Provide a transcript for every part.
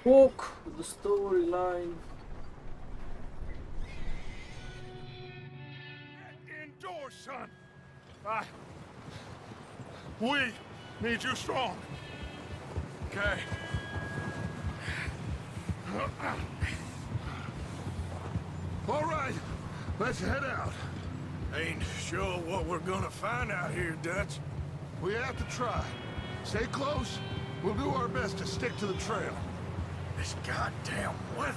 Walk the storyline. Indoors, son. We need you strong. Okay. All right, let's head out. Ain't sure what we're gonna find out here, Dutch. We have to try. Stay close. We'll do our best to stick to the trail. This goddamn weather.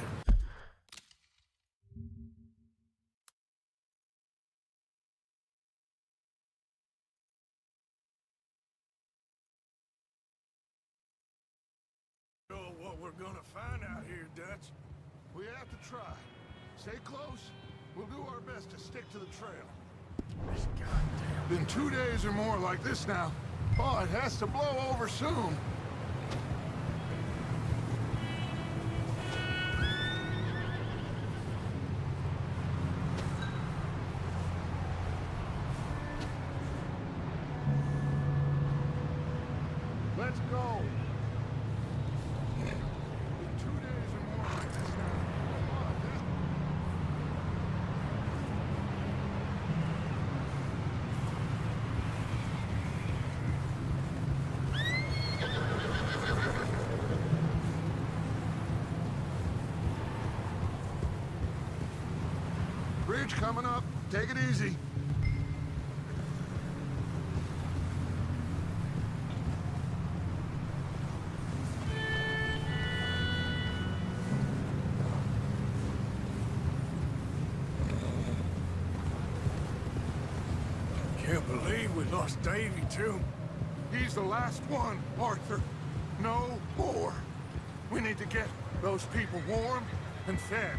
What we're gonna find out here, Dutch. We have to try. Stay close. We'll do our best to stick to the trail. This goddamn... Been 2 days or more like this now. Oh, it has to blow over soon. Let's go. Bridge coming up. Take it easy. Can't believe we lost Davy, too. He's the last one, Arthur. No more. We need to get those people warm and fed.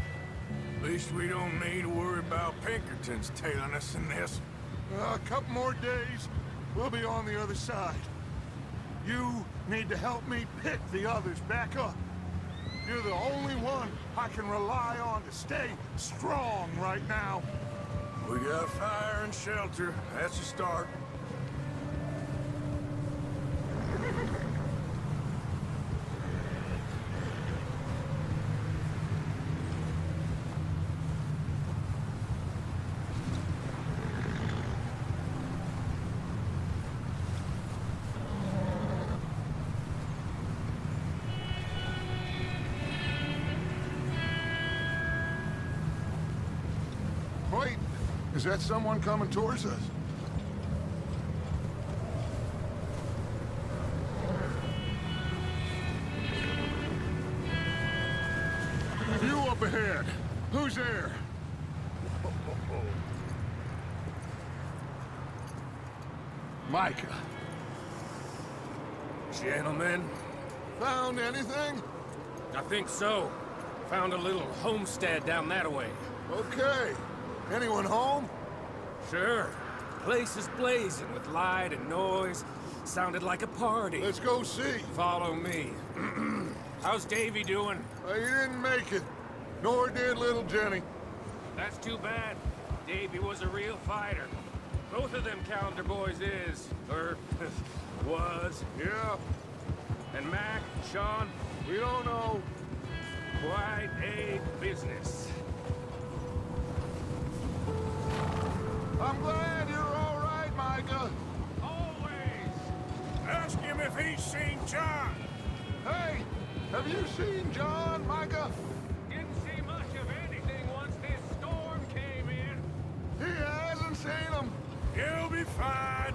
At least we don't need to worry about Pinkertons tailing us in this. A couple more days, we'll be on the other side. You need to help me pick the others back up. You're the only one I can rely on to stay strong right now. We got fire and shelter. That's a start. Wait, is that someone coming towards us? You up ahead. Who's there? Micah. Gentlemen, Found anything? I think so. Found a little homestead down that way. Okay. Anyone home? Sure. Place is blazing with light and noise. Sounded like a party. Let's go see. Follow me. How's Davy doing? He didn't make it. Nor did little Jenny. That's too bad. Davy was a real fighter. Both of them calendar boys is, or was. Yeah, And Mac, Sean, we don't know. quite a business. I'm glad you're all right, Micah. Always! Ask him if he's seen John. Hey, have you seen John, Micah? Didn't see much of anything once this storm came in. He hasn't seen him. He'll be fine.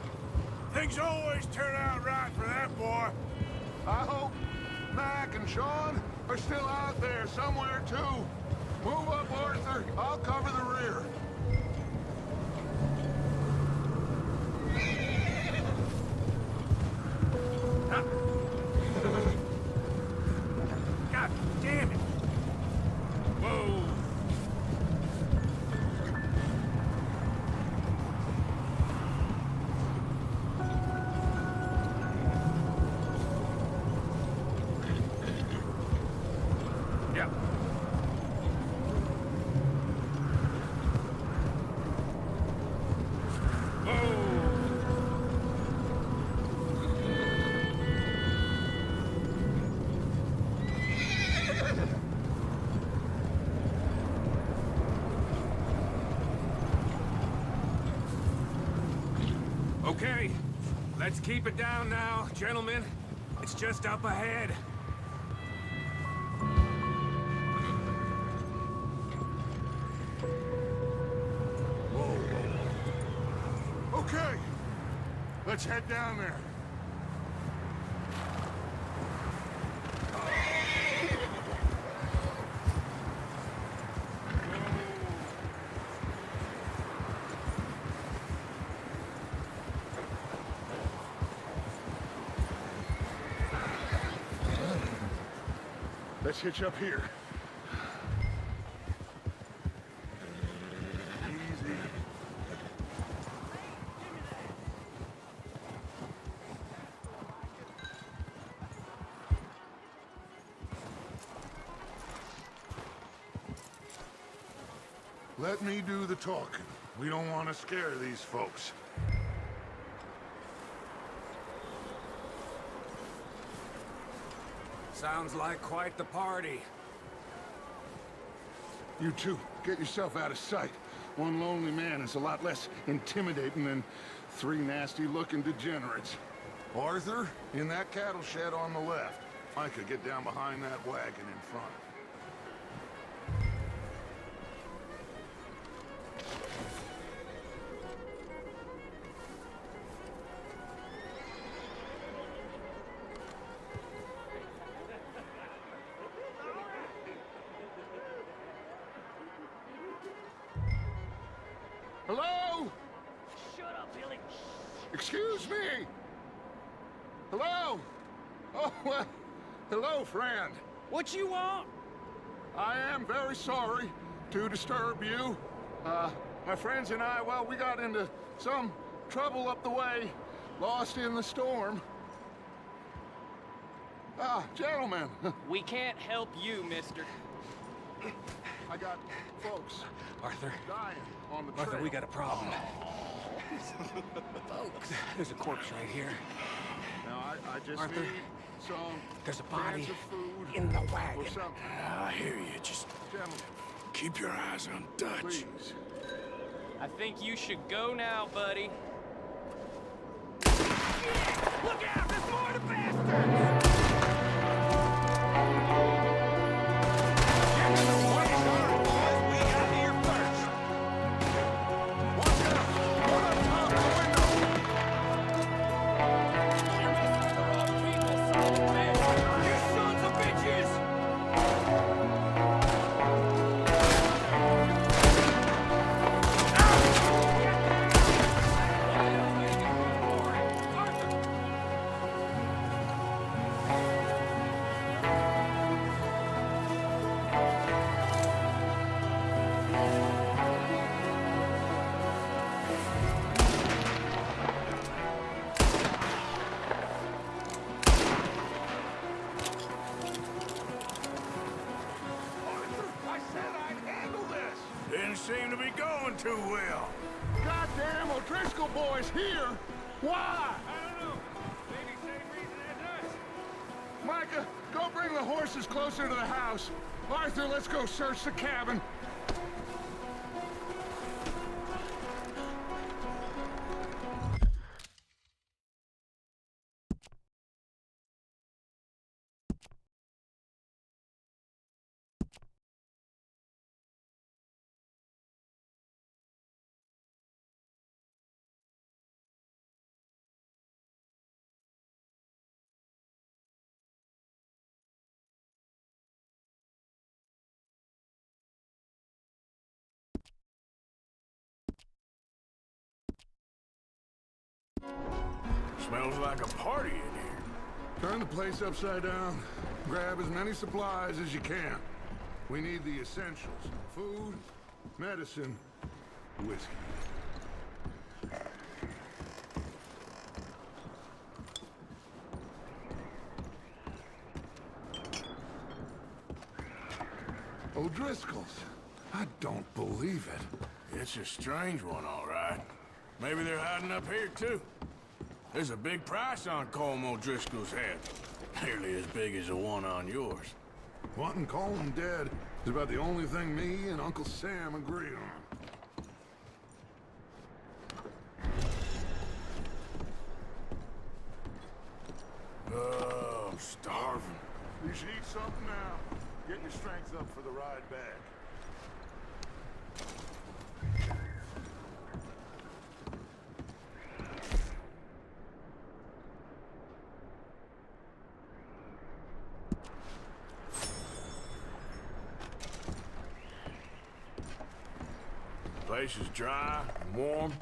Things always turn out right for that boy. I hope Mac and Sean are still out there somewhere, too. Move up, Arthur. I'll cover the rear. God damn it! Whoa! Yeah. Okay, let's keep it down now, gentlemen. It's just up ahead. Okay, let's head down there. Let's hitch up here. Easy. Let me do the talking. We don't want to scare these folks. Sounds like quite the party. You two, get yourself out of sight. One lonely man is a lot less intimidating than three nasty-looking degenerates. Arthur, in that cattle shed on the left. Micah, get down behind that wagon in front. Hello? Shut up, Billy. Excuse me? Hello? Oh, well, hello, friend. What you want? I am very sorry to disturb you. My friends and I, well, we got into some trouble up the way, lost in the storm. Gentlemen, We can't help you, mister. I got folks Arthur. dying on the trail. Arthur, we got a problem. Folks. There's a corpse right here. Now, I just Arthur, need some there's a body cans of food in the or wagon. something. I hear you. Just Gentlemen, keep your eyes on Dutch. please. I think you should go now, buddy. Look out! There's more to bastards! Didn't seem to be going too well. Goddamn O'Driscoll boys here! Why? I don't know. Maybe same reason as us. Micah, go bring the horses closer to the house. Arthur, let's go search the cabin. Smells like a party in here. Turn the place upside down. Grab as many supplies as you can. We need the essentials. Food, medicine, whiskey. O'Driscoll's. I don't believe it. It's a strange one, all right. Maybe they're hiding up here, too. There's a big price on Colm O'Driscoll's head. Nearly as big as the one on yours. Wanting Colm dead is about the only thing me and Uncle Sam agree on. Oh, I'm starving. You should eat something now. Get your strength up for the ride back. Place is dry and warm.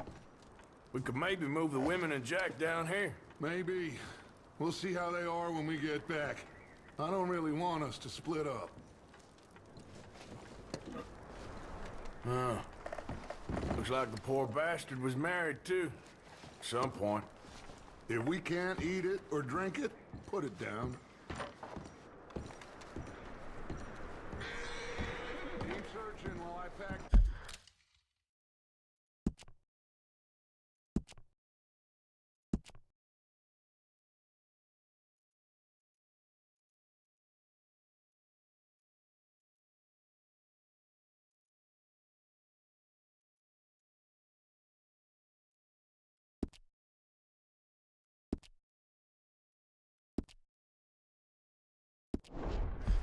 We could maybe move the women and Jack down here. Maybe. We'll see how they are when we get back. I don't really want us to split up. Huh. Looks like the poor bastard was married, too. At some point. If we can't eat it or drink it, put it down. Keep searching while I pack...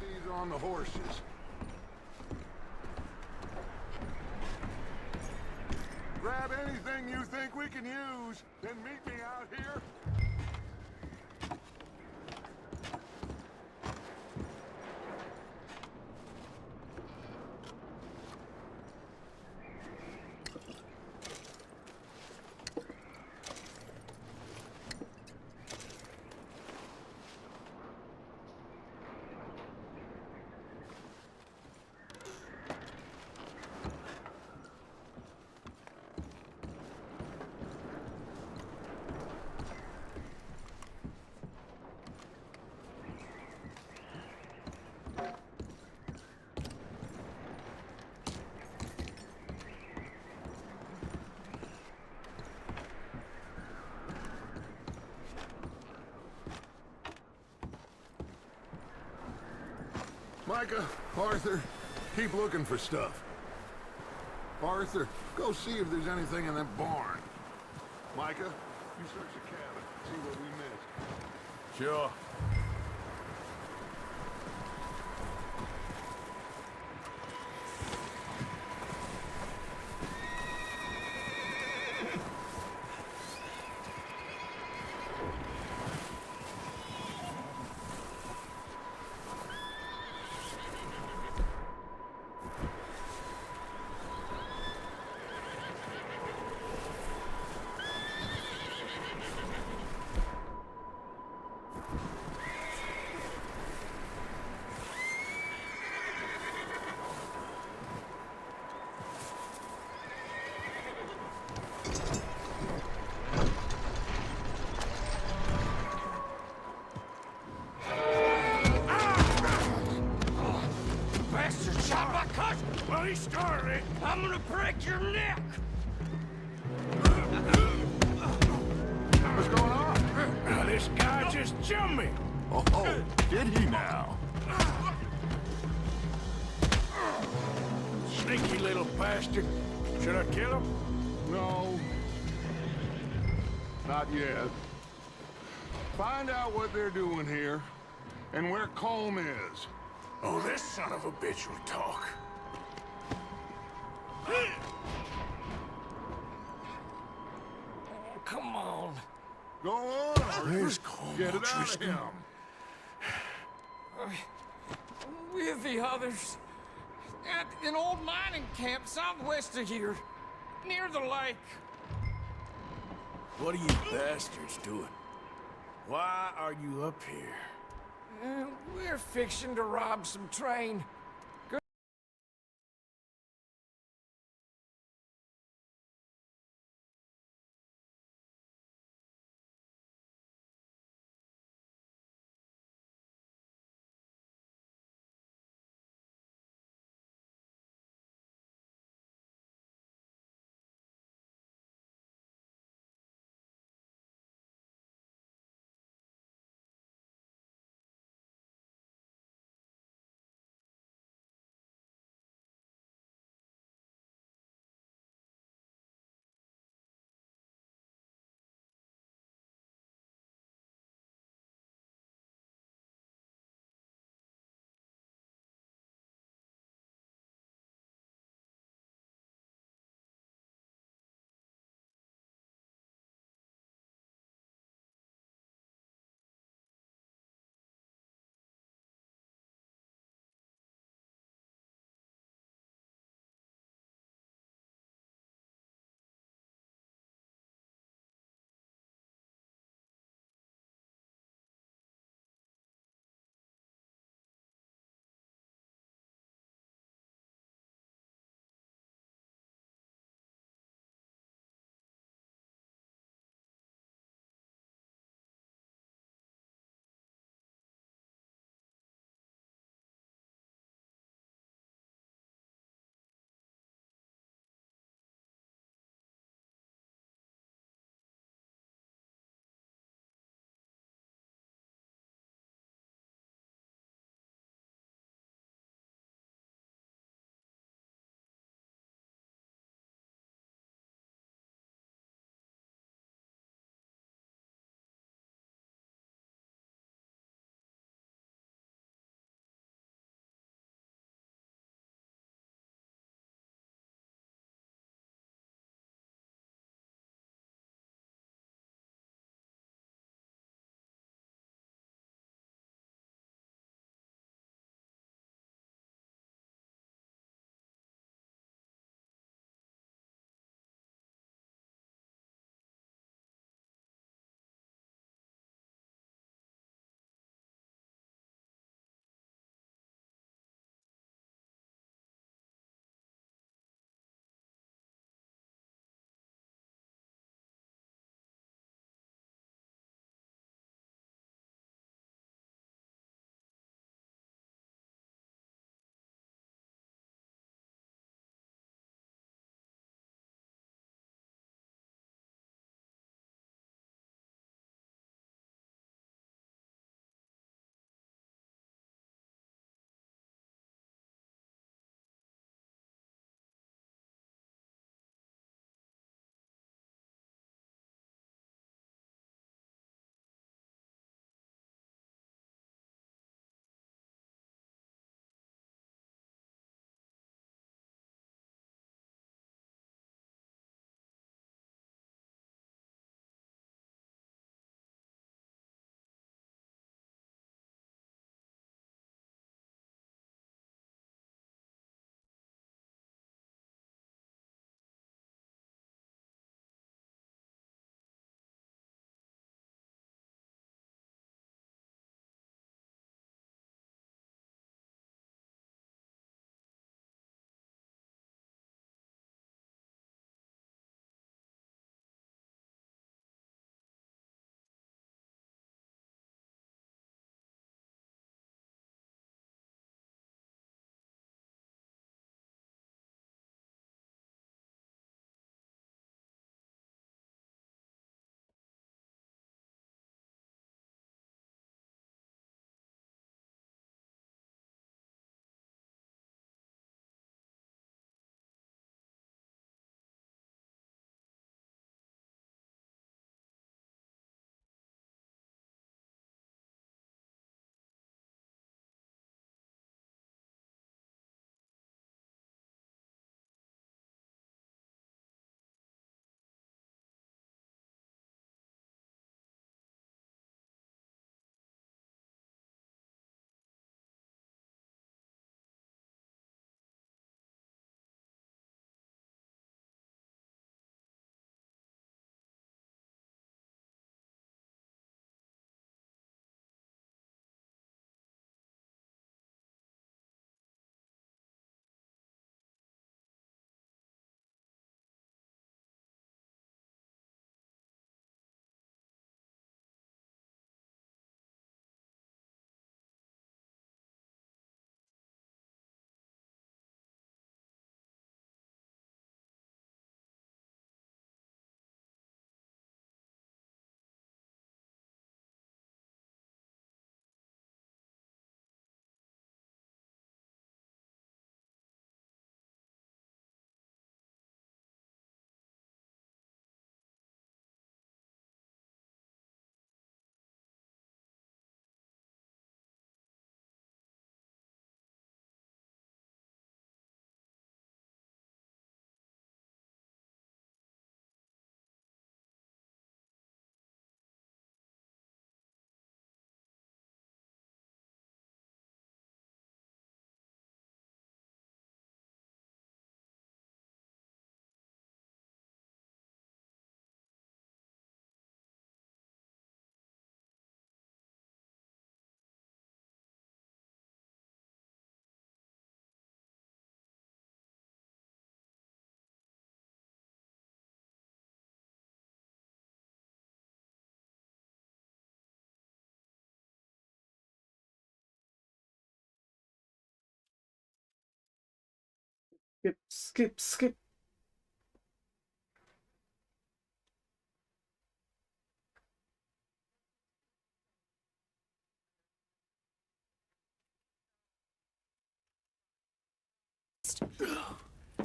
These on the horses. Grab anything you think we can use, then meet me out here. Micah, Arthur, keep looking for stuff. Arthur, go see if there's anything in that barn. Micah, you search the cabin, see what we missed. Sure. Bastard shot my cut! Well, he started. I'm gonna break your neck! What's going on? Now, this guy just jumped me. Oh, did he now? Sneaky little bastard. Should I kill him? No. Not yet. Find out what they're doing here, and where Colm is. Oh, this son of a bitch will talk. Come on. Go on, Arthur. Where's Colm? Get it out of him. With the others. At an old mining camp southwest of here. Near the lake. What are you bastards doing? Why are you up here? We're fixing to rob some train. Skip, skip, skip.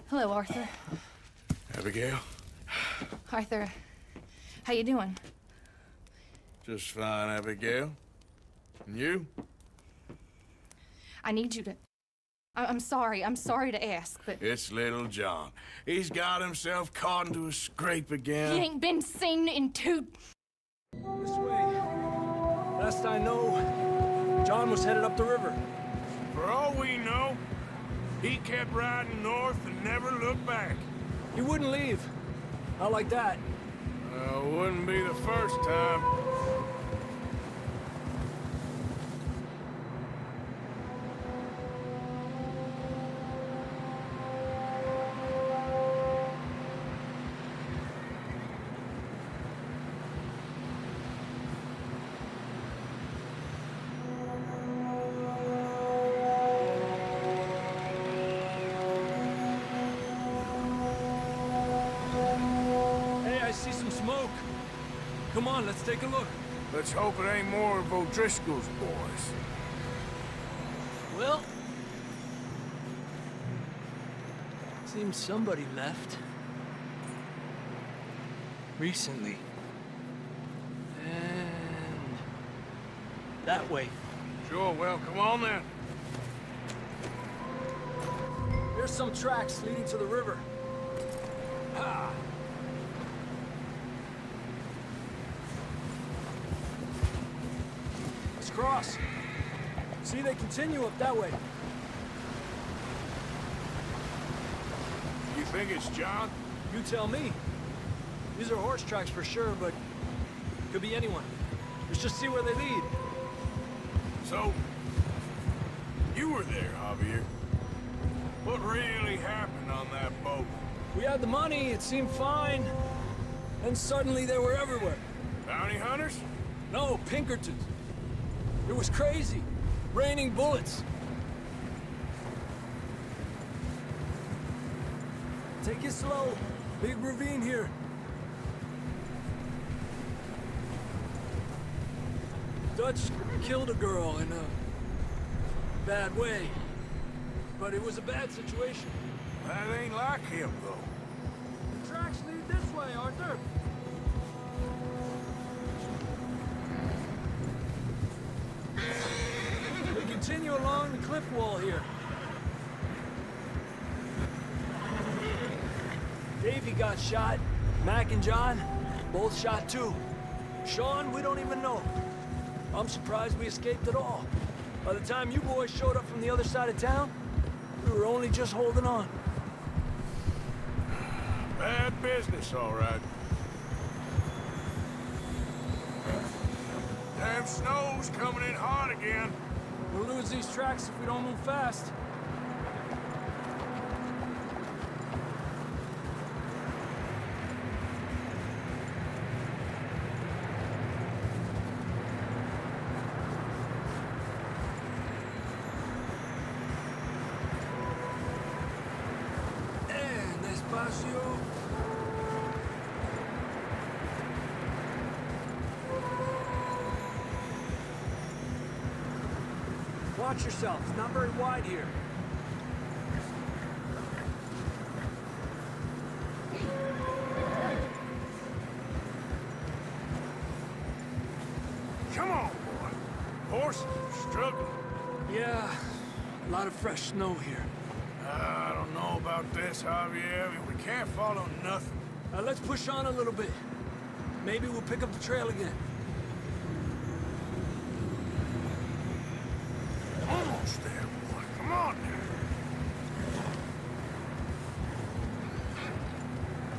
Hello, Arthur. Abigail? Arthur, how you doing? Just fine, Abigail. And you? I need you to... I'm sorry to ask, but... It's little John. He's got himself caught into a scrape He again. ain't been seen in 2... This way. Last I know, John was headed up the river. For all we know, he kept riding north and never looked back. He wouldn't leave. Not like that. Wouldn't be the first time. Hey, I see some smoke. Come on, let's take a look. Let's hope it ain't more of O'Driscoll's boys. Well... seems somebody left. Recently. And... that way. Sure, well, come on then. There's some tracks leading to the river. Ah. Let's cross. See, they continue up that way. You think it's John? You tell me. These are horse tracks for sure, but could be anyone. Let's just see where they lead. So, you were there, Javier. What really happened on that boat? We had the money, it seemed fine. And suddenly they were everywhere. Bounty hunters? No, Pinkertons. It was crazy. Raining bullets. Take it slow. Big ravine here. Dutch killed a girl in a bad way. But it was a bad situation. That ain't like him, though. The tracks lead this way, Arthur. We continue along the cliff wall here. Davey got shot. Mac and John, both shot too. Sean, we don't even know. I'm surprised we escaped at all. By the time you boys showed up from the other side of town, we were only just holding on. Bad business, all right. Damn snow's coming in hot again. We'll lose these tracks if we don't move fast. And despacio. Watch yourself. It's not very wide here. Come on, boy. Horses are struggling. Yeah, a lot of fresh snow here. I don't know about this, Javier. I mean, we can't follow nothing. Let's push on a little bit. Maybe we'll pick up the trail again. Almost there, boy. Come on now.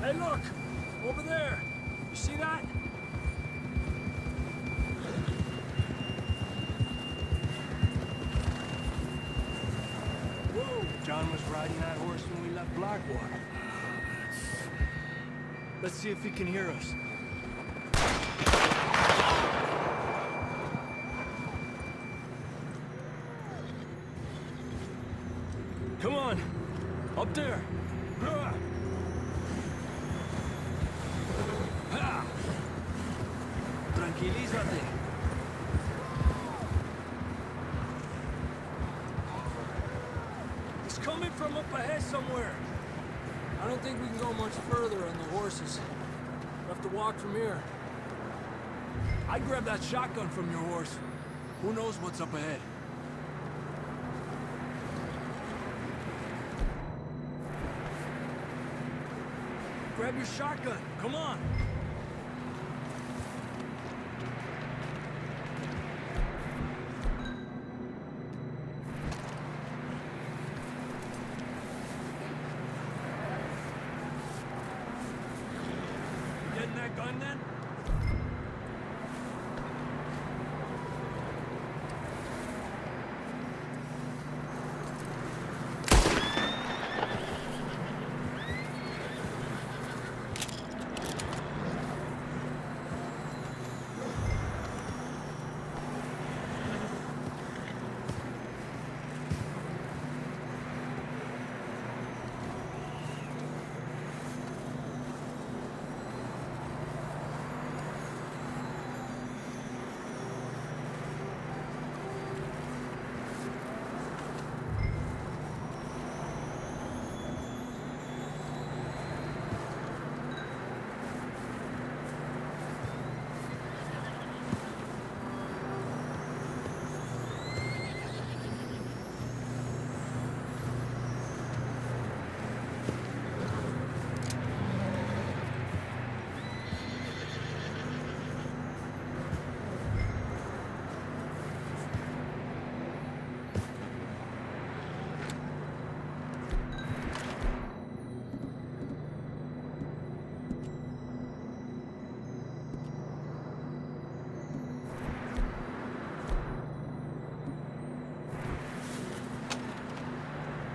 Hey, look! Over there! You see that? Whoa! John was riding that horse when we left Blackwater. Let's see if he can hear us. Come on! Up there! Tranquilízate. It's coming from up ahead somewhere. I don't think we can go much further on the horses. We'll have to walk from here. I'd grab that shotgun from your horse. Who knows what's up ahead? Grab your shotgun. Come on. You getting that gun then?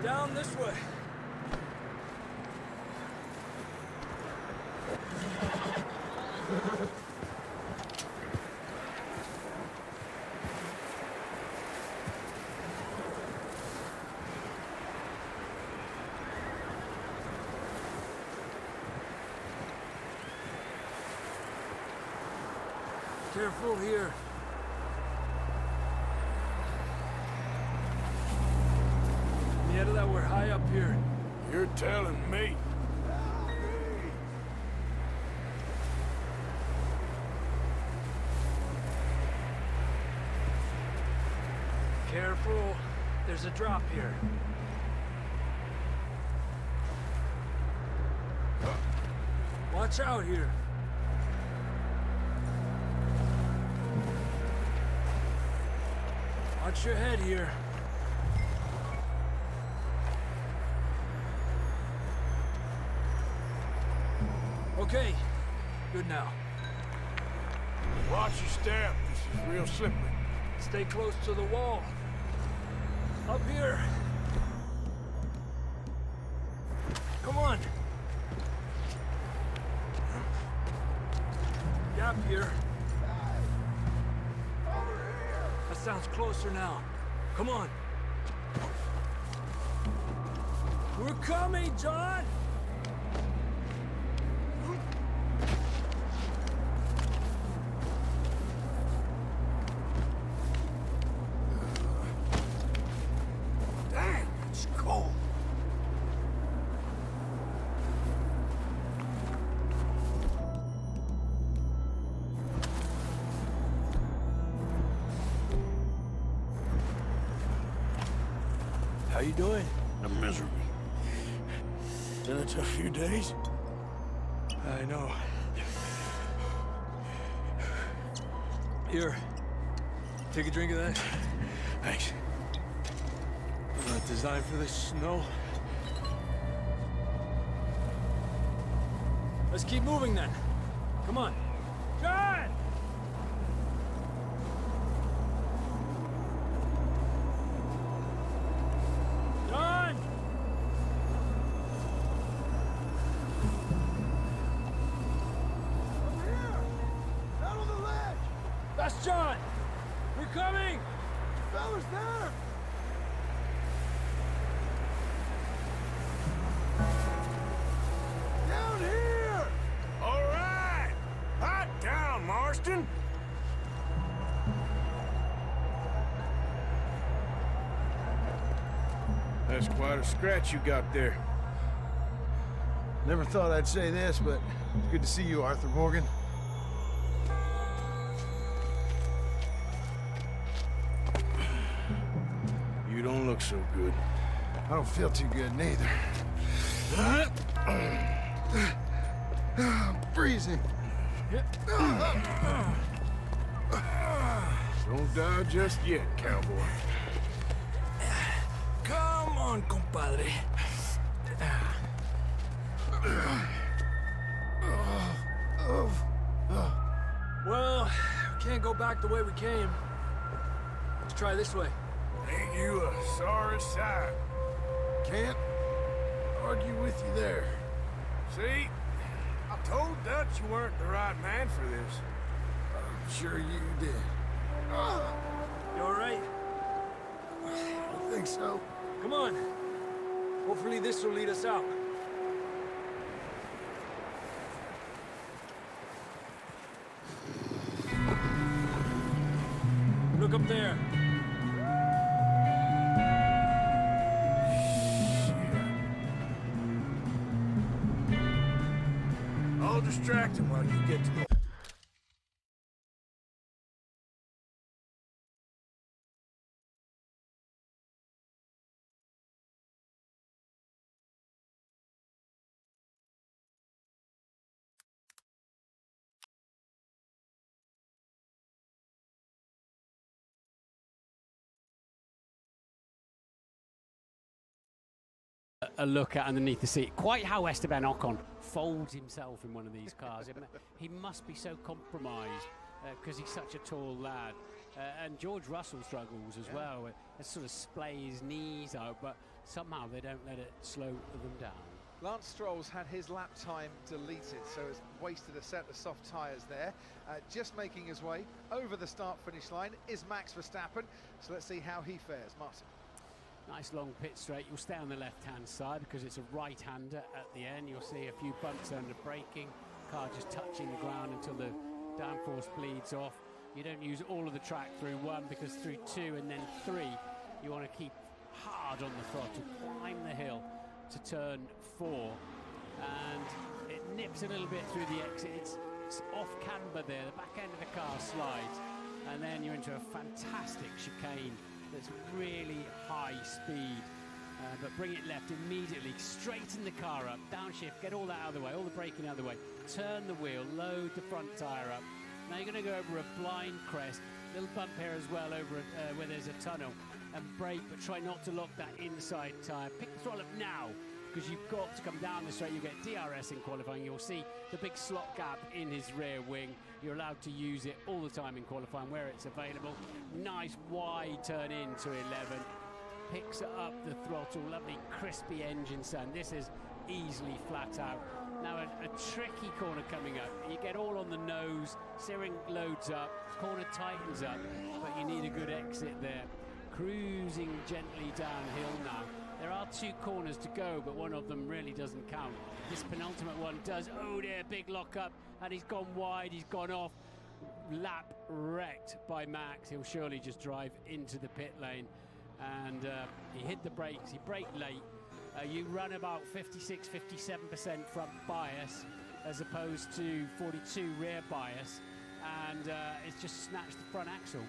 Down this way. Careful here. Out of that, we're high up here. You're telling me. Careful. There's a drop here. Watch out here. Watch your head here. Okay, good now. Watch your step. This is real slippery. Stay close to the wall. Up here. Come on. Gap here. That sounds closer now. Come on. We're coming, John! How you doing? I'm miserable. Been a tough few days. I know. Here. Take a drink of that. Thanks. Not designed for this snow. Let's keep moving then. Come on. John! John! Over here! Down on the ledge! That's John! We're coming! Fella's there! question? That's quite a scratch you got there. Never thought I'd say this, but it's good to see you, Arthur Morgan. You don't look so good. I don't feel too good, neither. I'm freezing. Don't die just yet, cowboy. Come on, compadre. Well, we can't go back the way we came. Let's try this way. Ain't you a sorry sight? Can't argue with you there. See? I told Dutch you weren't the right man for this. I'm sure you did. You all right? I think so. Come on. Hopefully this will lead us out. Look up there. I'll distract him while you get to the... A look at underneath the seat. Quite how Esteban Ocon folds himself in one of these cars. He must be so compromised because he's such a tall lad. And George Russell struggles as well. They sort of splay his knees out, but somehow they don't let it slow them down. Lance Stroll's had his lap time deleted, so has wasted a set of soft tyres there. Just making his way over the start-finish line is Max Verstappen. So let's see how he fares. Martin. Nice long pit straight. You'll stay on the left-hand side because it's a right-hander at the end. You'll see a few bumps under braking. Car just touching the ground until the downforce bleeds off. You don't use all of the track through 1 because through 2 and then 3 you want to keep hard on the throttle, climb the hill to turn 4, and it nips a little bit through the exit. It's off camber there. The back end of the car slides, and then you're into a fantastic chicane that's really high speed, but bring it left immediately, straighten the car up, downshift, get all that out of the way, all the braking out of the way, turn the wheel, load the front tyre up. Now you're going to go over a blind crest, little bump here as well over where there's a tunnel, and brake, but try not to lock that inside tyre. Pick the throttle up now, because you've got to come down the straight. You get DRS in qualifying. You'll see the big slot gap in his rear wing. You're allowed to use it all the time in qualifying where it's available. Nice wide turn into 11. Picks up the throttle. Lovely crispy engine sound. This is easily flat out. Now a tricky corner coming up. You get all on the nose. Steering loads up. Corner tightens up. But you need a good exit there. Cruising gently downhill now. There are 2 corners to go, but one of them really doesn't count. This penultimate one does. Oh dear, big lock up, and he's gone wide, he's gone off. Lap wrecked by Max. He'll surely just drive into the pit lane. And he hit the brakes, he braked late. You run about 56, 57% front bias, as opposed to 42 rear bias, and it's just snatched the front axle.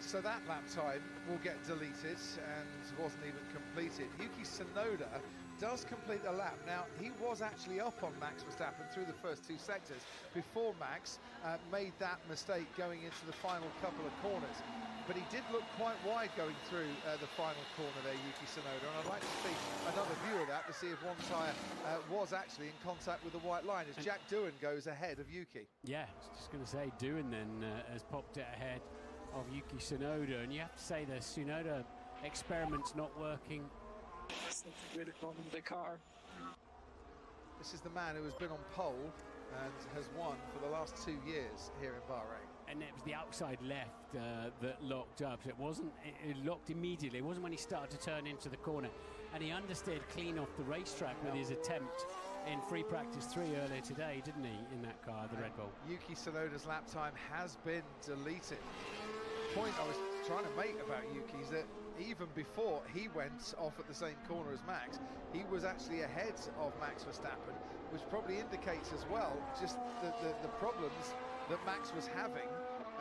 So that lap time will get deleted and wasn't even completed. Yuki Tsunoda does complete the lap. Now, he was actually up on Max Verstappen through the first 2 sectors before Max made that mistake going into the final couple of corners. But he did look quite wide going through the final corner there, Yuki Tsunoda, and I'd like to see another view of that to see if one tyre was actually in contact with the white line as Jack Doohan goes ahead of Yuki. Yeah, I was just going to say Doohan then has popped it ahead of Yuki Tsunoda, and you have to say the Tsunoda experiment's not working. The car. This is the man who has been on pole and has won for the last 2 years here in Bahrain. And it was the outside left that locked up. So it locked immediately. It wasn't when he started to turn into the corner. And he understeered clean off the racetrack with his attempt in free practice 3 earlier today, didn't he, in that car, the Red Bull? Yuki Tsunoda's lap time has been deleted. The point I was trying to make about Yuki is that even before he went off at the same corner as Max, he was actually ahead of Max Verstappen, which probably indicates as well just the problems that Max was having,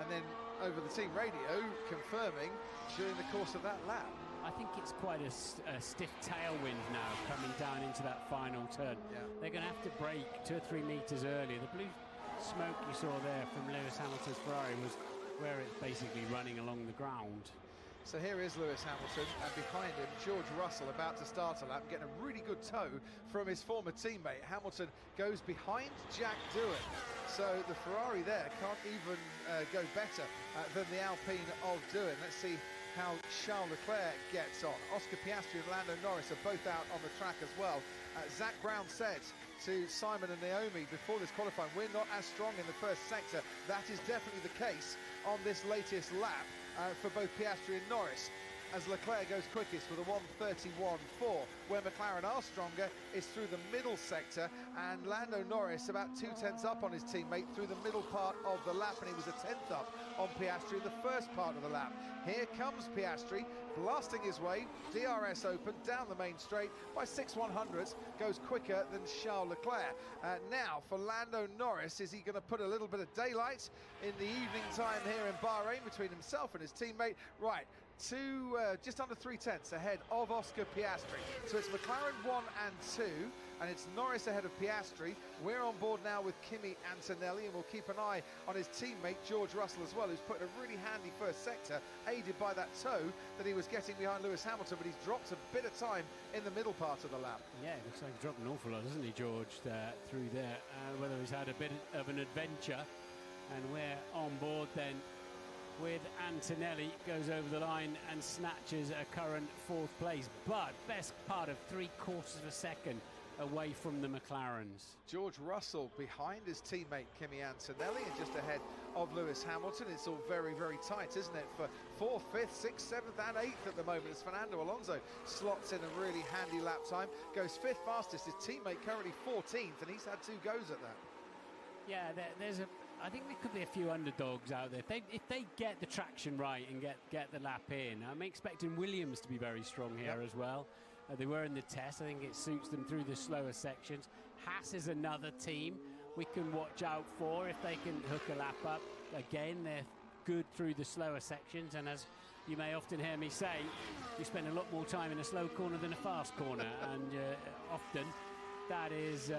and then over the team radio confirming during the course of that lap. I think it's quite a stiff tailwind now coming down into that final turn. Yeah. They're going to have to brake 2 or 3 meters earlier. The blue smoke you saw there from Lewis Hamilton's Ferrari was where it's basically running along the ground. So here is Lewis Hamilton, and behind him George Russell about to start a lap, getting a really good tow from his former teammate. Hamilton goes behind Jack Doohan, so the Ferrari there can't even go better than the Alpine of Doohan. Let's see how Charles Leclerc gets on. Oscar Piastri and Lando Norris are both out on the track as well. Zach Brown said to Simon and Naomi before this qualifying, we're not as strong in the first sector. That is definitely the case on this latest lap for both Piastri and Norris, as Leclerc goes quickest with a 1:31.4. Where McLaren are stronger is through the middle sector, and Lando Norris about 2 tenths up on his teammate through the middle part of the lap, and he was a tenth up on Piastri in the first part of the lap. Here comes Piastri, blasting his way, DRS open, down the main straight by 6/100ths, goes quicker than Charles Leclerc. Now for Lando Norris, is he going to put a little bit of daylight in the evening time here in Bahrain between himself and his teammate? Right, just under 3 tenths ahead of Oscar Piastri. So it's McLaren 1 and 2, and it's Norris ahead of Piastri. We're on board now with Kimi Antonelli, and we'll keep an eye on his teammate George Russell as well, who's put a really handy first sector, aided by that tow that he was getting behind Lewis Hamilton, but he's dropped a bit of time in the middle part of the lap. Yeah, it looks like he's dropped an awful lot, doesn't he, George, through there. Whether he's had a bit of an adventure, and we're on board then with Antonelli, goes over the line and snatches a current 4th place, but best part of 3/4 of a second away from the McLarens. George Russell behind his teammate Kimi Antonelli and just ahead of Lewis Hamilton. It's all very, very tight, isn't it, for 4th, 5th, 6th, 7th and 8th at the moment, as Fernando Alonso slots in a really handy lap time, goes 5th fastest. His teammate currently 14th, and he's had 2 goes at that. Yeah, I think there could be a few underdogs out there. If they get the traction right and get the lap in, I'm expecting Williams to be very strong here as well. They were in the test. I think it suits them through the slower sections. Haas is another team we can watch out for if they can hook a lap up. Again, they're good through the slower sections, and as you may often hear me say, you spend a lot more time in a slow corner than a fast corner, and often that is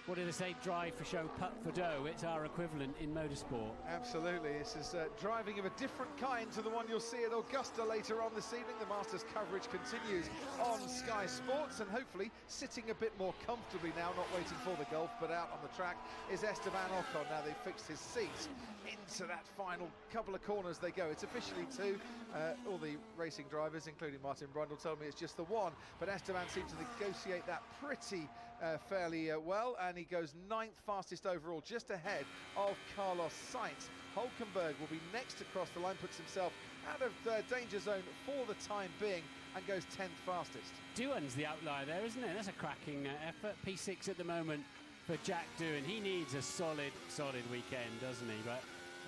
what do they say? Drive for show, putt for dough. It's our equivalent in motorsport. Absolutely. This is driving of a different kind to the one you'll see at Augusta later on this evening. The Masters coverage continues on Sky Sports, and hopefully sitting a bit more comfortably now, not waiting for the Gulf, but out on the track is Esteban Ocon. Now they've fixed his seat. Into that final couple of corners they go. It's officially 2. All the racing drivers, including Martin Brundle, told me it's just the 1, but Esteban seemed to negotiate that pretty fairly well, and he goes 9th fastest overall, just ahead of Carlos Sainz. Hulkenberg will be next across the line, puts himself out of the danger zone for the time being, and goes 10th fastest. Doohan's the outlier there, isn't it? That's a cracking effort. P6 at the moment for Jack Doohan. He needs a solid weekend, doesn't he? But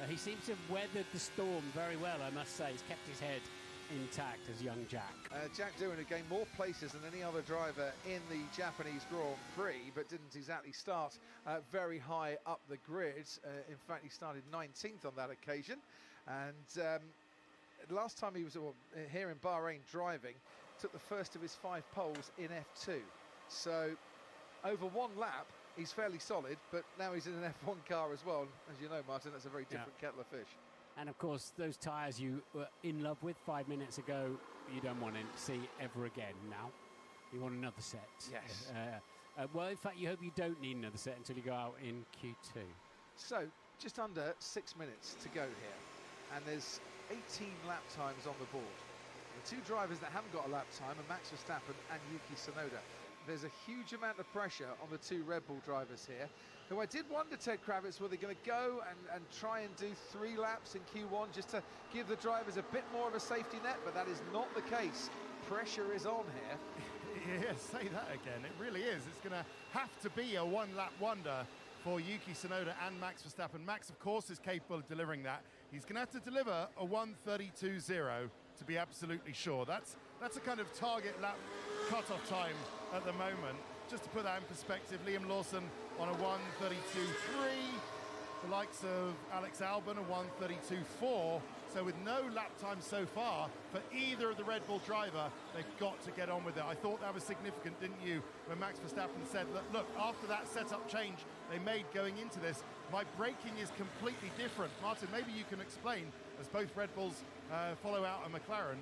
he seems to have weathered the storm very well, I must say. He's kept his head intact as young Jack. Jack Doohan, who gained more places than any other driver in the Japanese Grand Prix, but didn't exactly start very high up the grid. In fact, he started 19th on that occasion. And last time he was here in Bahrain driving, took the first of his 5 poles in F2. So over 1 lap, he's fairly solid, but now he's in an F1 car as well. As you know, Martin, that's a very different kettle of fish. And of course, those tyres you were in love with 5 minutes ago, you don't want to see ever again now. You want another set. Yes. Well, in fact, you hope you don't need another set until you go out in Q2. So, just under 6 minutes to go here, and there's 18 lap times on the board. The 2 drivers that haven't got a lap time are Max Verstappen and Yuki Tsunoda. There's a huge amount of pressure on the 2 Red Bull drivers here, who I did wonder, Ted Kravitz, were they going to go and try and do 3 laps in Q1 just to give the drivers a bit more of a safety net, but that is not the case. Pressure is on here. Yeah, say that again. It really is. It's going to have to be a one-lap wonder for Yuki Tsunoda and Max Verstappen. Max, of course, is capable of delivering that. He's going to have to deliver a 1:32.0 to be absolutely sure. That's a kind of target lap cut-off time at the moment. Just to put that in perspective, Liam Lawson on a 1:32.3. The likes of Alex Albon, a 1:32.4. So with no lap time so far for either of the Red Bull driver, they've got to get on with it. I thought that was significant, didn't you, when Max Verstappen said, look, after that setup change they made going into this, my braking is completely different. Martin, maybe you can explain, as both Red Bulls follow out a McLaren,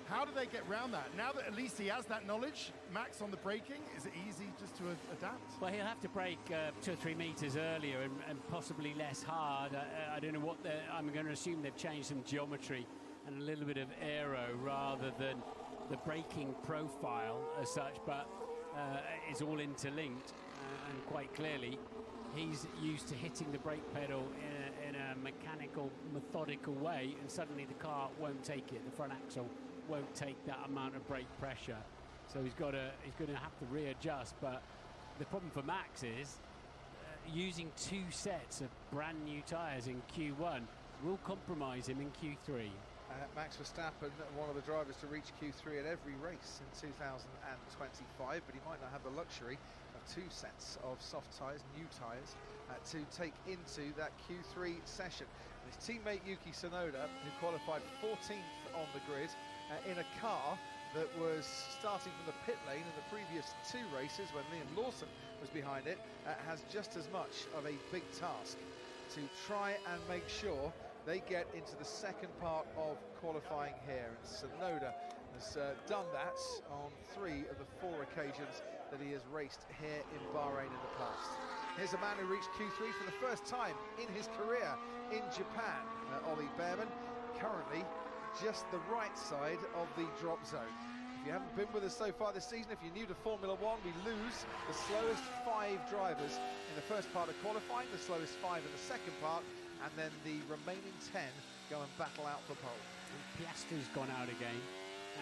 how do they get around that? Now that at least he has that knowledge, Max, on the braking, is it easy just to adapt? Well, he'll have to brake 2 or 3 meters earlier and possibly less hard. I don't know what I'm going to assume they've changed some geometry and a little bit of aero rather than the braking profile as such, but it's all interlinked and quite clearly he's used to hitting the brake pedal in a mechanical, methodical way, and suddenly the car won't take it. The front axle won't take that amount of brake pressure, so he's going to have to readjust. But the problem for Max is using 2 sets of brand new tyres in Q1 will compromise him in Q3. Max Verstappen, one of the drivers to reach Q3 at every race in 2025, but he might not have the luxury of 2 sets of soft tyres, new tyres, to take into that Q3 session. And his teammate Yuki Tsunoda, who qualified 14th on the grid, in a car that was starting from the pit lane in the previous 2 races when Liam Lawson was behind it, has just as much of a big task to try and make sure they get into the second part of qualifying here. And Tsunoda has done that on 3 of the 4 occasions that he has raced here in Bahrain in the past. Here's a man who reached Q3 for the first time in his career in Japan, Ollie Bearman, currently just the right side of the drop zone. If you haven't been with us so far this season, if you're new to Formula One, we lose the slowest 5 drivers in the first part of qualifying, the slowest 5 in the second part, and then the remaining 10 go and battle out for pole. Piastri's gone out again,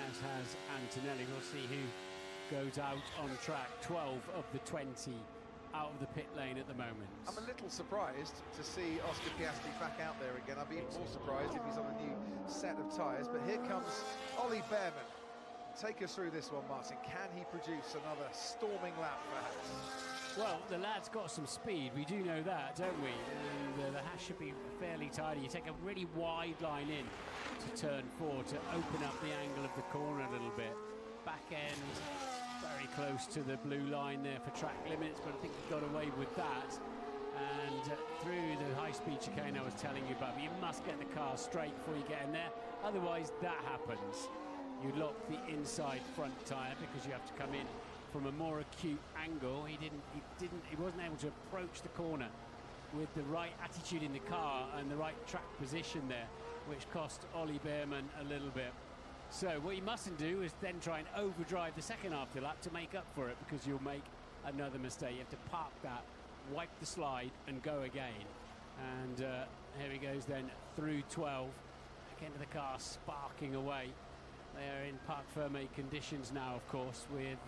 as has Antonelli. We'll see who goes out on track. 12 of the 20 out of the pit lane at the moment. I'm a little surprised to see Oscar Piastri back out there again. I'd be even more surprised if he's on a new set of tyres. But here comes Ollie Bearman. Take us through this one, Martin. Can he produce another storming lap, perhaps? Well, the lad's got some speed. We do know that, don't we? And the hash should be fairly tidy. You take a really wide line in to turn 4 to open up the angle of the corner a little bit. Back end very close to the blue line there for track limits, but I think he got away with that. And through the high-speed chicane I was telling you about, but you must get the car straight before you get in there. Otherwise, that happens. You lock the inside front tyre because you have to come in from a more acute angle. He wasn't able to approach the corner with the right attitude in the car and the right track position there, which cost Ollie Bearman a little bit. So what you mustn't do is then try and overdrive the second half of the lap to make up for it, because you'll make another mistake. You have to park that, wipe the slide and go again. And here he goes then through 12. Back into the car, sparking away. They are in parc fermé conditions now, of course, with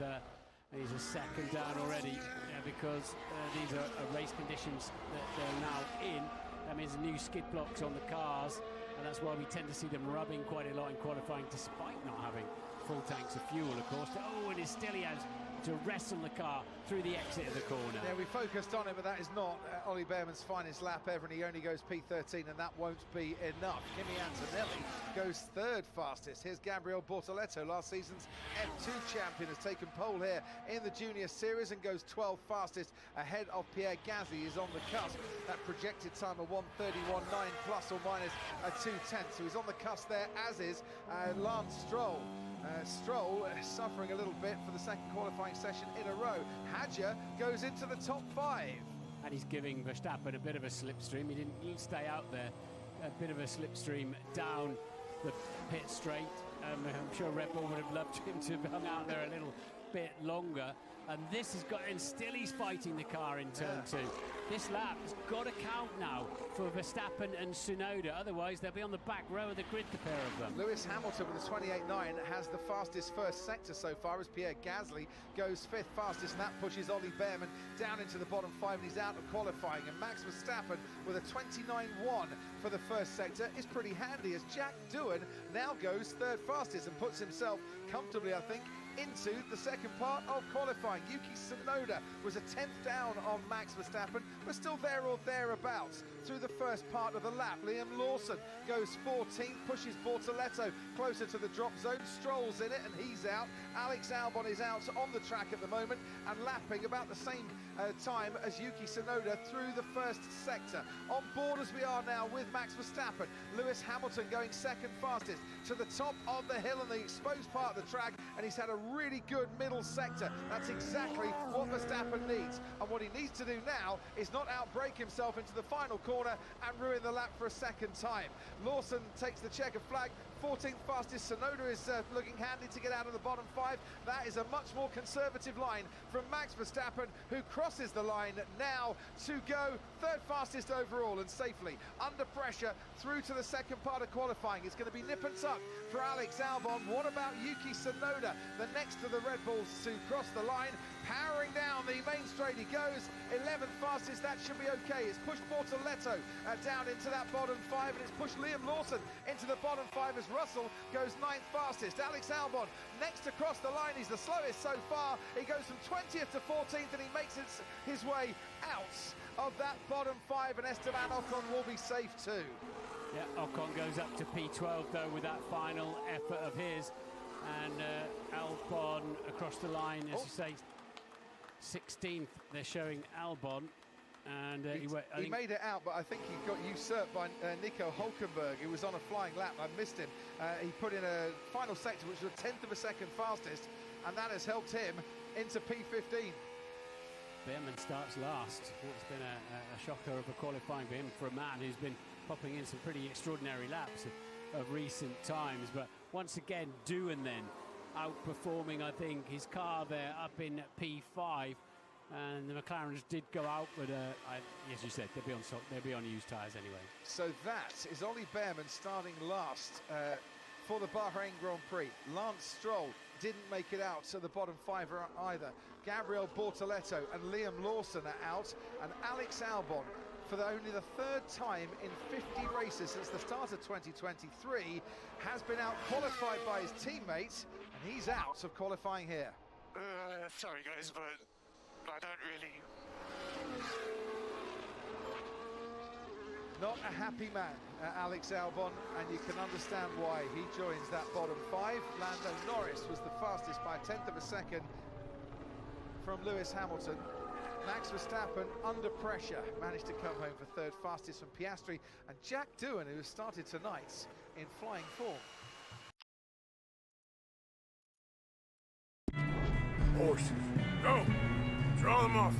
he's a second down already because these are race conditions that they're now in. That means new skid blocks on the cars, and that's why we tend to see them rubbing quite a lot in qualifying, despite not having full tanks of fuel, of course. Oh, and it's still he has to wrestle the car through the exit of the corner. Yeah, we focused on it, but that is not Ollie Bearman's finest lap ever, and he only goes P13, and that won't be enough. Kimi Antonelli goes 3rd fastest. Here's Gabriel Bortoleto, last season's F2 champion, has taken pole here in the Junior Series and goes 12th fastest ahead of Pierre Gasly. Is on the cusp. That projected time of 1:31.9 plus or minus 2/10. So he's on the cusp there, as is Lance Stroll. Stroll suffering a little bit for the second qualifying session in a row. Hadjar goes into the top 5. And he's giving Verstappen a bit of a slipstream. He didn't stay out there. A bit of a slipstream down the pit straight. I'm sure Red Bull would have loved him to have hung out there a little bit longer. And this has got, and still he's fighting the car in turn 2. This lap has got to count now for Verstappen and Tsunoda. Otherwise, they'll be on the back row of the grid, the pair of them. Lewis Hamilton with a 28.9 has the fastest first sector so far as Pierre Gasly goes 5th fastest, and that pushes Ollie Behrman down into the bottom 5, and he's out of qualifying. And Max Verstappen with a 29.1 for the first sector is pretty handy as Jack Doohan now goes 3rd fastest and puts himself comfortably, I think, into the second part of qualifying. Yuki Tsunoda was a 10th down on Max Verstappen, but still there or thereabouts through the first part of the lap. Liam Lawson goes 14th, pushes Bortoletto closer to the drop zone. Stroll's in it and he's out. Alex Albon is out on the track at the moment and lapping about the same time as Yuki Tsunoda through the first sector. On board as we are now with Max Verstappen. Lewis Hamilton going 2nd fastest to the top of the hill on the exposed part of the track, and he's had a really good middle sector. That's exactly what Verstappen needs, and what he needs to do now is not outbrake himself into the final corner and ruin the lap for a second time. Lawson takes the checkered flag. 14th fastest. Tsunoda is looking handy to get out of the bottom 5. That is a much more conservative line from Max Verstappen, who crosses the line now to go 3rd fastest overall and safely under pressure through to the second part of qualifying. It's going to be nip and tuck for Alex Albon. What about Yuki Tsunoda, the next of the Red Bulls to cross the line? Powering down the main straight he goes, 11th fastest. That should be okay. It's pushed Bortoletto down into that bottom 5, and it's pushed Liam Lawson into the bottom 5 as Russell goes 9th fastest. Alex Albon next across the line. He's the slowest so far. He goes from 20th to 14th, and he makes his way out of that bottom 5, and Esteban Ocon will be safe too. Yeah, Ocon goes up to P12 though with that final effort of his, and Albon across the line, as you say, 16th. They're showing Albon, and he made it out, but I think he got usurped by Nico Hulkenberg, who was on a flying lap. I missed him. He put in a final sector which was a 10th of a second fastest, and that has helped him into P15. Behrman starts last. It's been a shocker of a qualifying for him, for a man who's been popping in some pretty extraordinary laps of recent times. But once again, Doohan then outperforming, I think, his car there up in P5, and the McLarens did go out, but as you said, they'll be on used tyres anyway. So that is Ollie Behrman starting last for the Bahrain Grand Prix. Lance Stroll didn't make it out to the bottom 5 either. Gabriel Bortoletto and Liam Lawson are out, and Alex Albon, for only the 3rd time in 50 races since the start of 2023, has been out-qualified by his teammates, and he's out of qualifying here. Sorry guys, but I don't really... Not a happy man, Alex Albon, and you can understand why. He joins that bottom 5. Lando Norris was the fastest by a 10th of a second from Lewis Hamilton. Max Verstappen, under pressure, managed to come home for 3rd fastest from Piastri, and Jack Doohan, who has started tonight in flying form. Horses, go! Draw them off.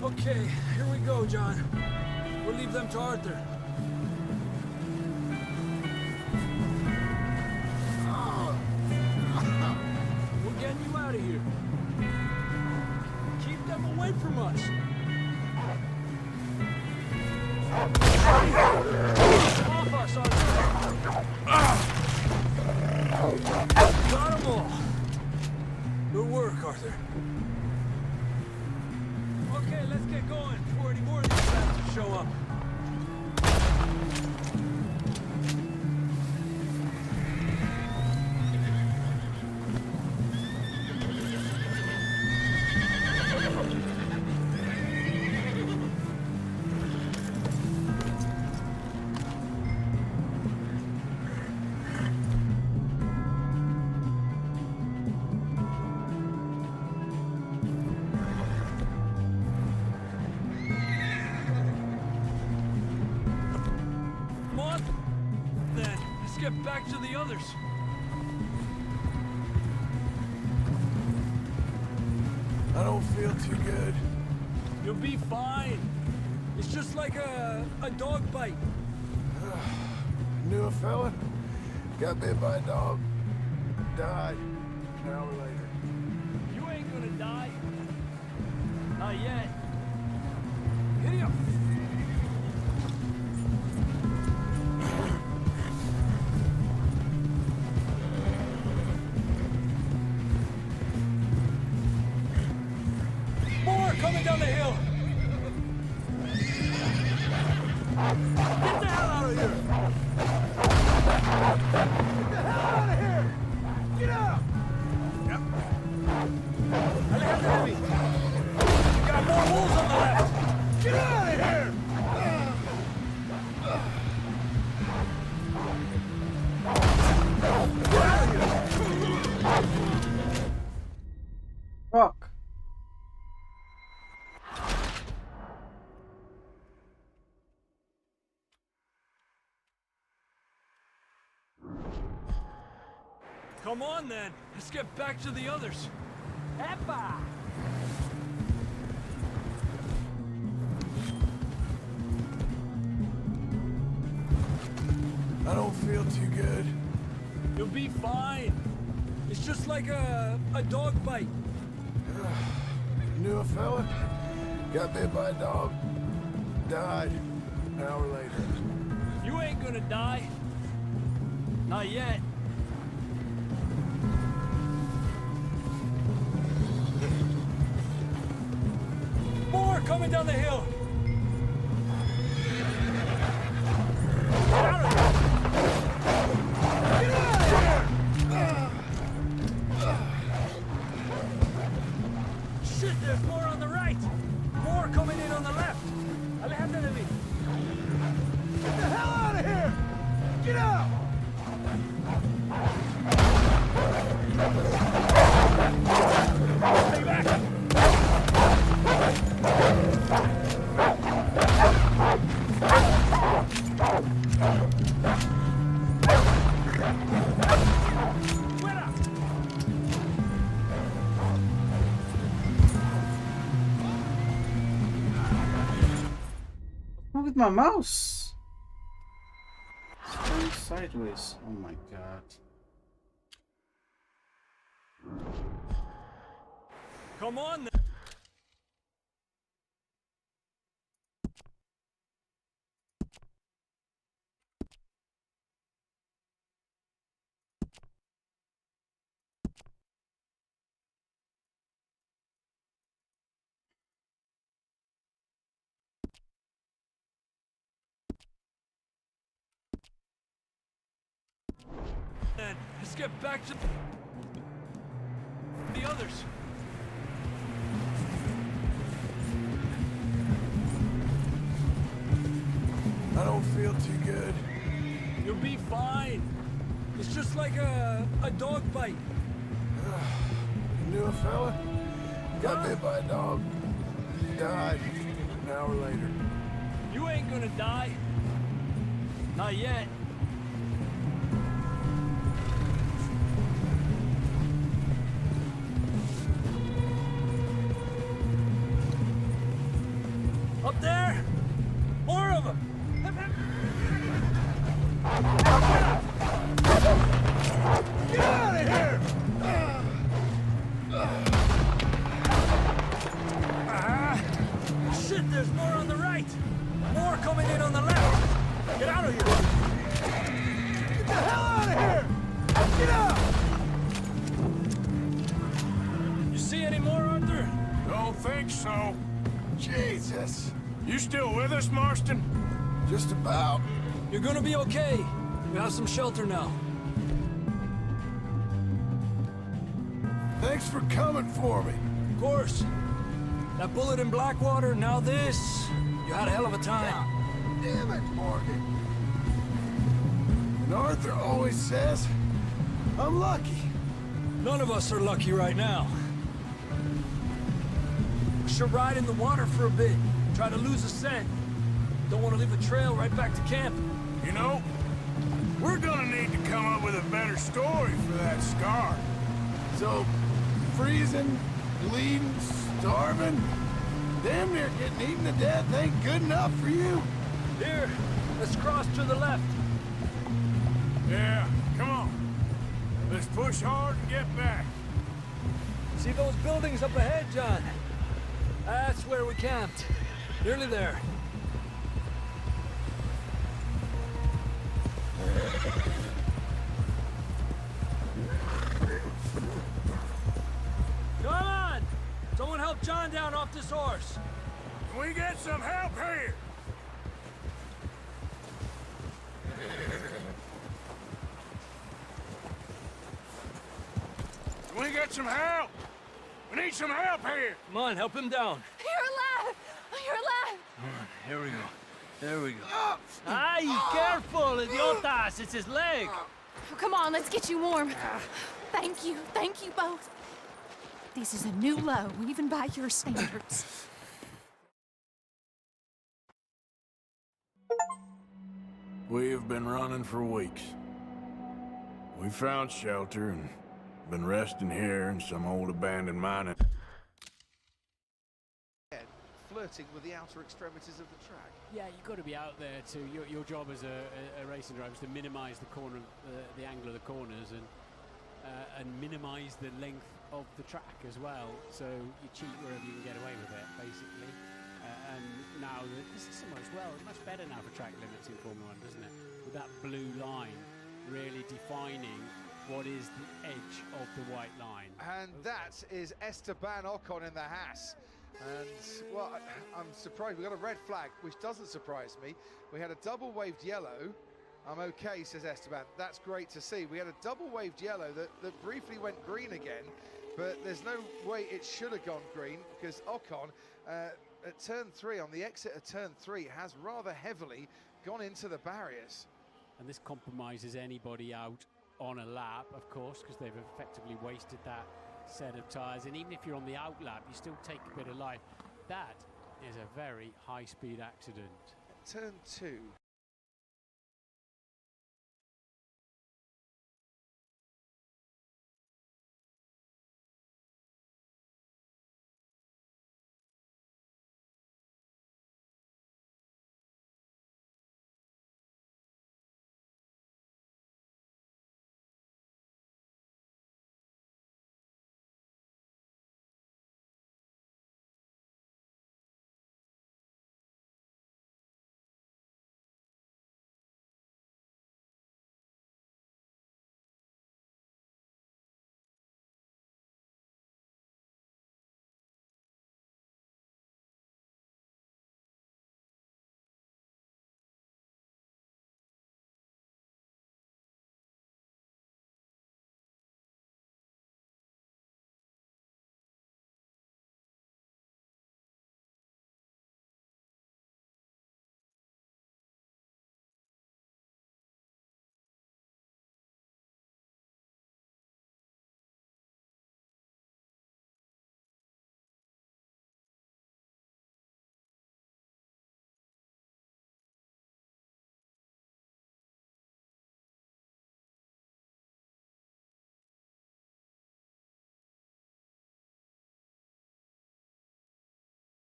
Okay, here we go, John. We'll leave them to Arthur. We're getting you out of here. Keep them away from us. Off us, Arthur. Got them all. Good work, Arthur. Okay, let's get going before any more of these bastards show up. Get back to the others. I don't feel too good. You'll be fine. It's just like a dog bite. Knew a fella, got bit by a dog, died. An hour later. You ain't gonna die. Not yet. Giddy up. More coming down the hill. Get the hell out of here. Get the hell out of here. Get out. Yep. Alejandro, you got more wolves on the left. Get out of here. Fuck. Come on, then. Let's get back to the others. Epa! I don't feel too good. You'll be fine. It's just like a dog bite. Knew a fella, got bit by a dog, died an hour later. You ain't gonna die. Not yet. More coming down the hill. Get out of here. Get out of here. Shit, there's more on the right. More coming in on the left. Alejandro de me. Get the hell out of here. Get out. Stay back. What's wrong with my mouse? It's going sideways. Oh my god. Come on. Then let's get back to the others. I don't feel too good. You'll be fine. It's just like a dog bite. Knew a fella, got bit by a dog, died an hour later. You ain't gonna die. Not yet. Up there! More of them! Get out of here! Shit, there's more on the right! More coming in on the left! Get out of here! Get the hell out of here! Get out! You see any more, Arthur? Don't think so. Jesus. You still with us, Marston? Just about. You're gonna be okay. We have some shelter now. Thanks for coming for me. Of course. That bullet in Blackwater, now this. You had a hell of a time. Damn it, Morgan. And Arthur always says, I'm lucky. None of us are lucky right now. We should ride in the water for a bit. Try to lose a scent. Don't want to leave a trail right back to camp. You know, we're gonna need to come up with a better story for that scar. So, freezing, bleeding, starving, damn near getting eaten to death ain't good enough for you? Here, let's cross to the left. Yeah, come on. Let's push hard and get back. See those buildings up ahead, John? That's where we camped. Nearly there. Come on! Someone help John down off this horse. Can we get some help here? Can we get some help? We need some help here. Come on, help him down. You're alive! You're alive! Come on, here we go. There we go. Ay, careful, idiotas! It's his leg. Oh, come on, let's get you warm. Thank you both. This is a new low, even by your standards. We've been running for weeks. We found shelter and been resting here in some old abandoned mining. Flirting with the outer extremities of the track. Yeah, you've got to be out there to your job as a racing driver is to minimise the corner, the angle of the corners, and minimise the length of the track as well. So you cheat wherever you can get away with it, basically. And now this is so much much better now for track limits in Formula One, doesn't it? With that blue line really defining what is the edge of the white line. And that is Esteban Ocon in the Haas. And, well, I'm surprised. We got a red flag, which doesn't surprise me. We had a double waved yellow. I'm okay, says Esteban. That's great to see. We had a double waved yellow that briefly went green again, but there's no way it should have gone green because Ocon, at turn 3, on the exit of turn 3, has rather heavily gone into the barriers. And this compromises anybody out on a lap, of course, because they've effectively wasted that set of tyres. And even if you're on the out lap, you still take a bit of life. That is a very high-speed accident. Turn 2.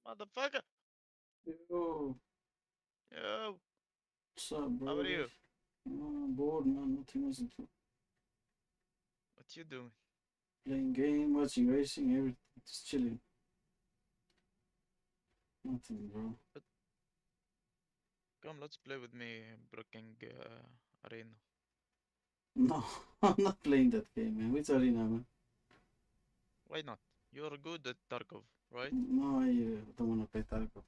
Motherfucker. Yo, Yo, what's up, bro? how are you? I'm bored, man. Nothing else to do. What you doing? Playing game, watching racing, everything. Just chilling. Nothing, bro. Come, let's play with me, Broken Arena. No, I'm not playing that game, man. Which arena, man? Why not? You're good at Tarkov, right? No, I don't want to play Tarkov.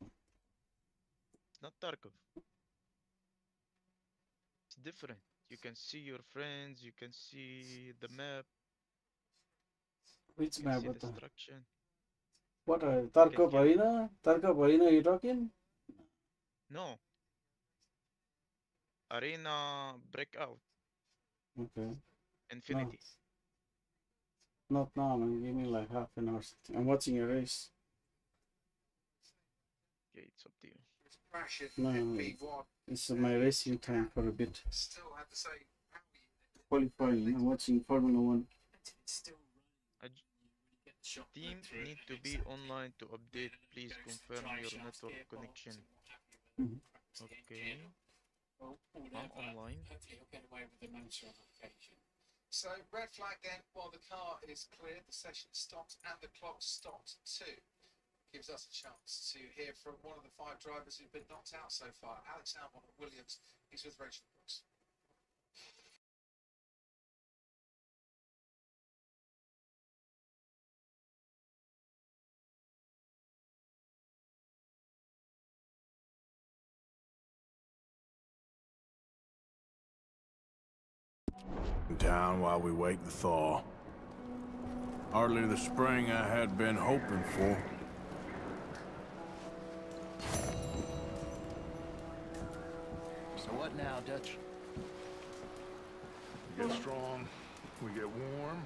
It's not Tarkov. It's different. You can see your friends, you can see the map, Which you can map? see What? destruction. What are You Tarkov can kill. Arena? Tarkov Arena you talking? No. Arena Breakout. Okay. Infinity. Not now, man. Give me like half an hour. I'm watching a race. Okay, it's up to you. No, it's my racing time for a bit. Qualifying. I'm watching Formula One. Team need to be online to update. Please confirm your network connection. Okay. I'm online. So, red flag then, while the car is cleared, the session stopped and the clock stopped too. Gives us a chance to hear from one of the 5 drivers who've been knocked out so far. Alex Albon of Williams is with Rachel Brooks. In town while we wait the thaw. Hardly the spring I had been hoping for. So what now, Dutch? We get strong, we get warm,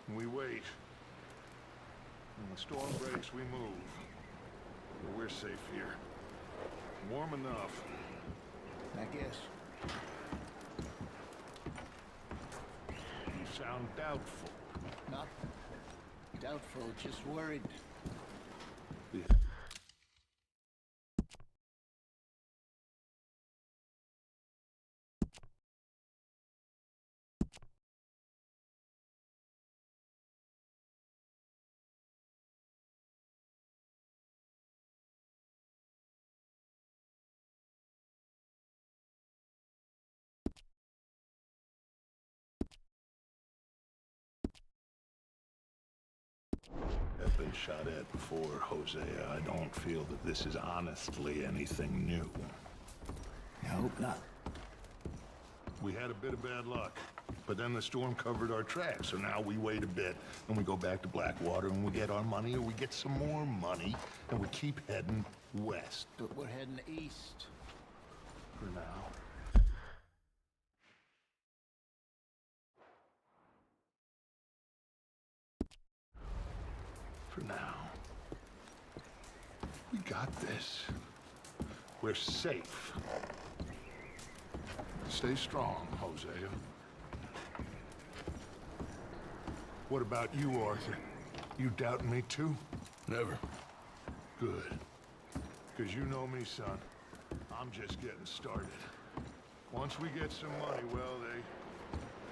and we wait. When the storm breaks, we move. But we're safe here. Warm enough. I guess. You sound doubtful. Not doubtful, just worried. I've been shot at before, Hosea. I don't feel that this is honestly anything new. I hope not. We had a bit of bad luck, but then the storm covered our tracks, so now we wait a bit, and we go back to Blackwater, and we get our money, or we get some more money, and we keep heading west. But we're heading east. For now. For now. We got this. We're safe. Stay strong, Hosea. What about you, Arthur? You doubting me too? Never. Good. Because you know me, son. I'm just getting started. Once we get some money, well,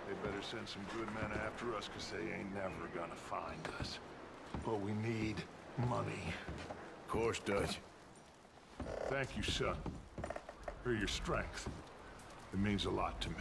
they better send some good men after us, because they ain't never gonna find us. But we need money. Of course, Dutch. Thank you, son, for your strength. It means a lot to me.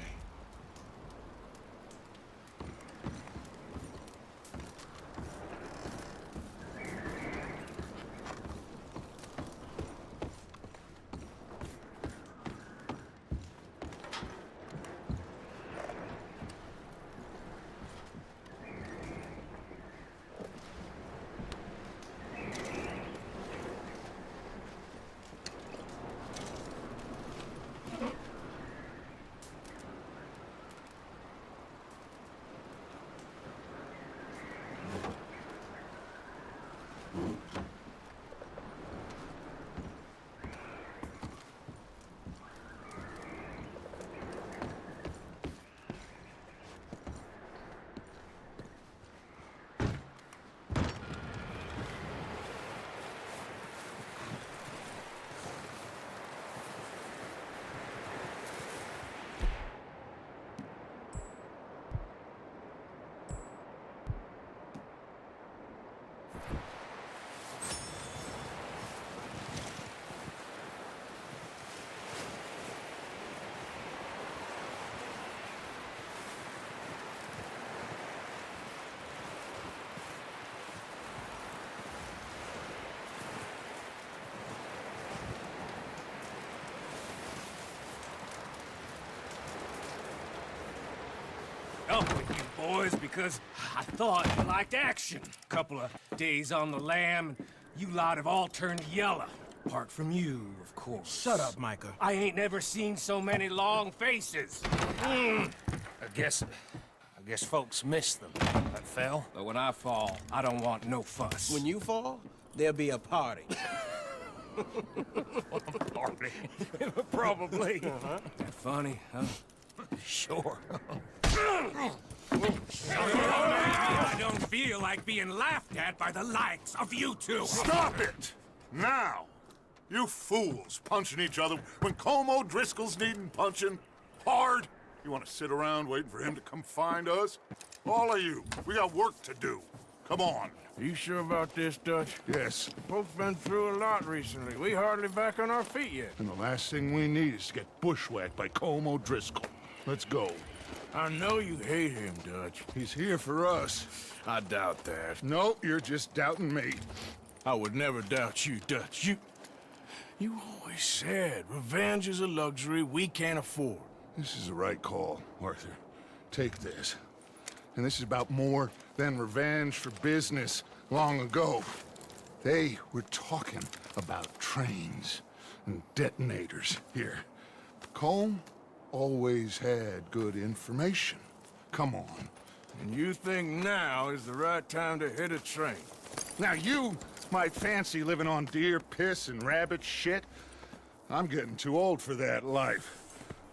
Up with you boys because I thought you liked action. Couple of days on the lam, and you lot have all turned yellow. Apart from you, of course. Shut up, Micah. I ain't never seen so many long faces. I guess folks miss them. That fell. But when I fall, I don't want no fuss. When you fall, there'll be a party. Party? Probably. That funny, huh? Sure. I don't feel like being laughed at by the likes of you two. Stop it! Now! You fools punching each other when Como Driscoll's needing punching hard. You want to sit around waiting for him to come find us? All of you, we got work to do. Come on. Are you sure about this, Dutch? Yes. Both been through a lot recently. We hardly back on our feet yet. And the last thing we need is to get bushwhacked by Colm O'Driscoll. Let's go. I know you hate him, Dutch. He's here for us. I doubt that. No, you're just doubting me. I would never doubt you, Dutch. You always said revenge is a luxury we can't afford. This is the right call, Arthur. Take this. And this is about more than revenge for business long ago. They were talking about trains and detonators here. Colm always had good information. Come on. And you think now is the right time to hit a train? Now you might fancy living on deer piss and rabbit shit. I'm getting too old for that life.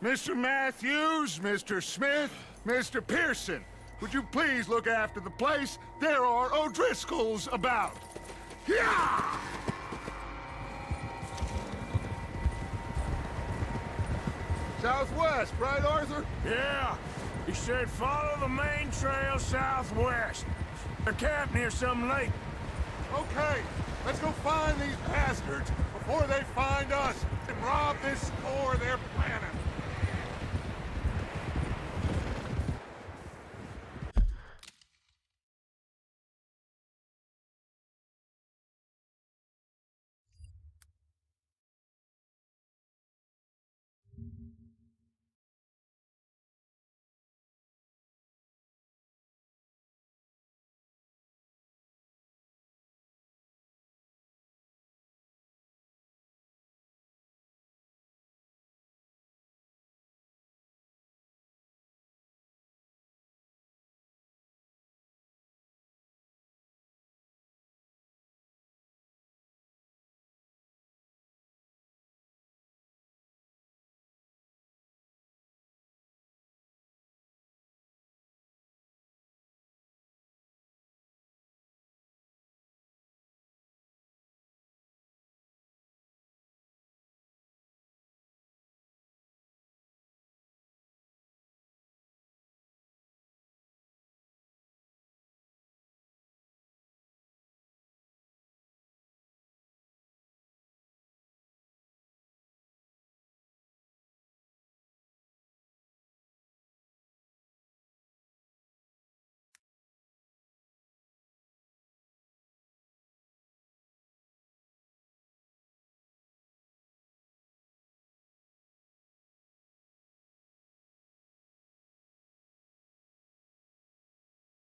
Mr. Matthews, Mr. Smith, Mr. Pearson, would you please look after the place? There are O'Driscolls about. Yeah! Southwest, right, Arthur? Yeah. He said follow the main trail southwest. They're camped near some lake. Okay, let's go find these bastards before they find us and rob this store they're planning.